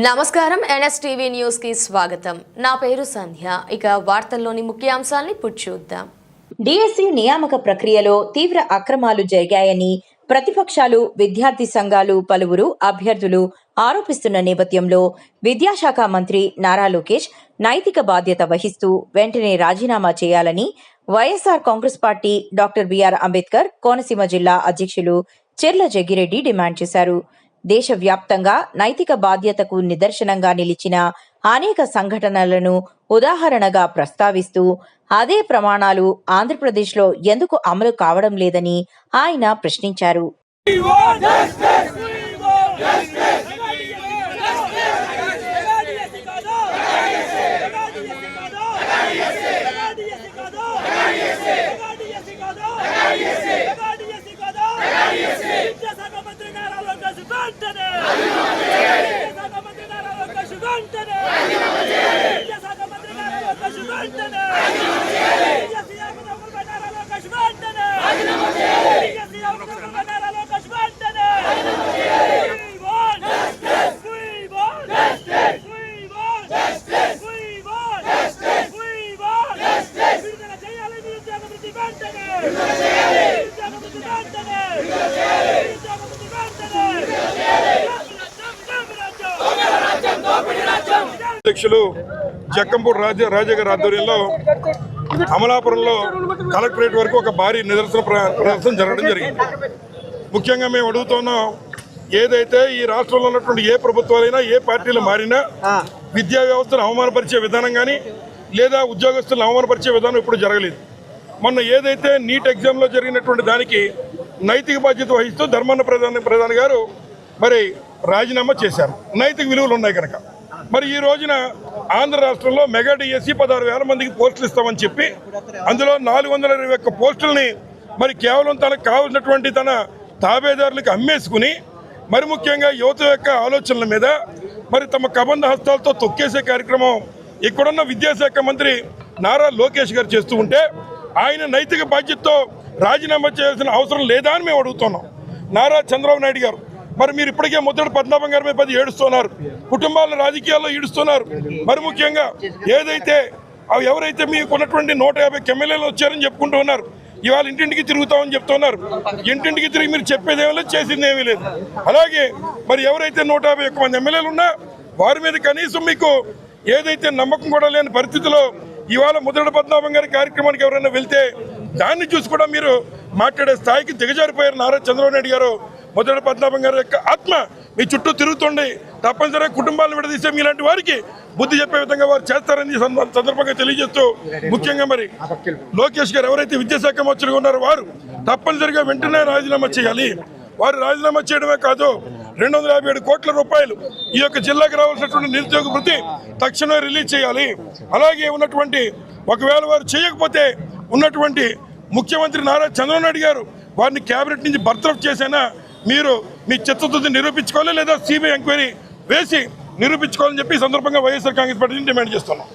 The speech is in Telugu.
నమస్కారం ఎన్ఎస్టీవీ న్యూస్ కి స్వాగతం. నా పేరు సంధ్య. ఇక వార్తల్లోని ముఖ్యాంశాల్ని చూద్దాం. డిఎస్సి నియామక ప్రక్రియలో తీవ్ర అక్రమాలు జరిగాయని ప్రతిపక్షాలు, విద్యార్థి సంఘాలు పలువురు అభ్యర్థులు ఆరోపిస్తున్న నేపథ్యంలో విద్యాశాఖ మంత్రి నారా లోకేష్ నైతిక బాధ్యత వహిస్తూ వెంటనే రాజీనామా చేయాలని YSR Congress party doctor BR Ambedkar Konaseema జిల్లా అధ్యక్షులు చెర్ల జగ్గిరెడ్డి డిమాండ్ చేశారు. దేశవ్యాప్తంగా నైతిక బాధ్యతకు నిదర్శనంగా నిలిచిన అనేక సంఘటనలను ఉదాహరణగా ప్రస్తావిస్తూ అదే ప్రమాణాలు ఆంధ్రప్రదేశ్లో ఎందుకు అమలు కావడం లేదని ఆయన ప్రశ్నించారు. అధ్యక్షులు జక్కంపూడి రాజా గారి ఆధ్వర్యంలో అమలాపురంలో కలెక్టరేట్ వరకు ఒక భారీ ప్రదర్శన జరగడం జరిగింది. ముఖ్యంగా మేము అడుగుతున్నాం, ఏదైతే ఈ రాష్ట్రంలో ఉన్నటువంటి ఏ ప్రభుత్వాలైనా ఏ పార్టీలు మారినా విద్యా వ్యవస్థను అవమానపరిచే విధానం కానీ లేదా ఉద్యోగస్తులను అవమానపరిచే విధానం ఇప్పుడు జరగలేదు. మొన్న ఏదైతే నీట్ ఎగ్జామ్లో జరిగినటువంటి దానికి నైతిక బాధ్యత వహిస్తూ ధర్మాన ప్రధాని గారు మరి రాజీనామా చేశారు. నైతిక విలువలు ఉన్నాయి కనుక మరి ఈ రోజున ఆంధ్ర రాష్ట్రంలో మెగా డిఎస్సి 16,000 మందికి పోస్టులు ఇస్తామని చెప్పి అందులో 421 పోస్టుల్ని మరి కేవలం తనకు కావాల్సినటువంటి తన తాబేదారులకు అమ్మేసుకుని మరి ముఖ్యంగా యువత యొక్క ఆలోచనల మీద మరి తమ కబంధ హస్తాలతో తొక్కేసే కార్యక్రమం ఇక్కడున్న విద్యాశాఖ మంత్రి నారా లోకేష్ గారు చేస్తూ ఉంటే ఆయన నైతిక బాధ్యతతో రాజీనామా చేయాల్సిన అవసరం లేదా అని మేము అడుగుతున్నాం. నారా చంద్రబాబు నాయుడు గారు మరి మీరు ఇప్పటికే ముద్దడి పద్మనాభం గారి మీద 10 ఏడుస్తున్నారు, కుటుంబాలను రాజకీయాల్లో ఈడుస్తున్నారు. మరి ముఖ్యంగా ఏదైతే ఎవరైతే మీకు ఉన్నటువంటి 150 ఎమ్మెల్యేలు వచ్చారని చెప్పుకుంటూ ఉన్నారు, ఇవాళ ఇంటింటికి తిరుగుతామని చెప్తున్నారు. ఇంటింటికి తిరిగి మీరు చెప్పేది ఏమీ లేదు, చేసింది ఏమీ లేదు. అలాగే మరి ఎవరైతే 151 మంది ఎమ్మెల్యేలు ఉన్నా వారి మీద కనీసం మీకు ఏదైతే నమ్మకం కూడా లేని పరిస్థితిలో ఇవాళ ముద్దడి పద్మనాభం గారి కార్యక్రమానికి ఎవరైనా వెళ్తే దాన్ని చూసి కూడా మీరు మాట్లాడే స్థాయికి దిగజారిపోయారు నారా చంద్రబాబు నాయుడు గారు. ముద్దడి పద్మనాభం గారి యొక్క ఆత్మ మీ చుట్టూ తిరుగుతుండే తప్పనిసరిగా కుటుంబాలను విడదీసే మీలాంటి వారికి బుద్ధి చెప్పే విధంగా వారు చేస్తారని సందర్భంగా తెలియజేస్తూ ముఖ్యంగా మరి లోకేష్ గారు ఎవరైతే విద్యాశాఖ మంత్రిగా ఉన్నారో వారు తప్పనిసరిగా వెంటనే రాజీనామా చేయాలి. వారు రాజీనామా చేయడమే కాదు 257 కోట్ల రూపాయలు ఈ యొక్క జిల్లాకు రావాల్సినటువంటి నిరుద్యోగ వృత్తి తక్షణమే రిలీజ్ చేయాలి. అలాగే ఉన్నటువంటి ఒకవేళ వారు చేయకపోతే ఉన్నటువంటి ముఖ్యమంత్రి నారా చంద్రబాబు నాయుడు గారు వారిని కేబినెట్ నుంచి బర్తరఫ్ చేసైనా మీరు మీ చిత్తశుద్ధి నిరూపించుకోవాలి, లేదా సిబిఐ ఎంక్వైరీ వేసి నిరూపించుకోవాలని చెప్పి ఈ సందర్భంగా వైఎస్ఆర్ కాంగ్రెస్ పార్టీని డిమాండ్ చేస్తున్నాం.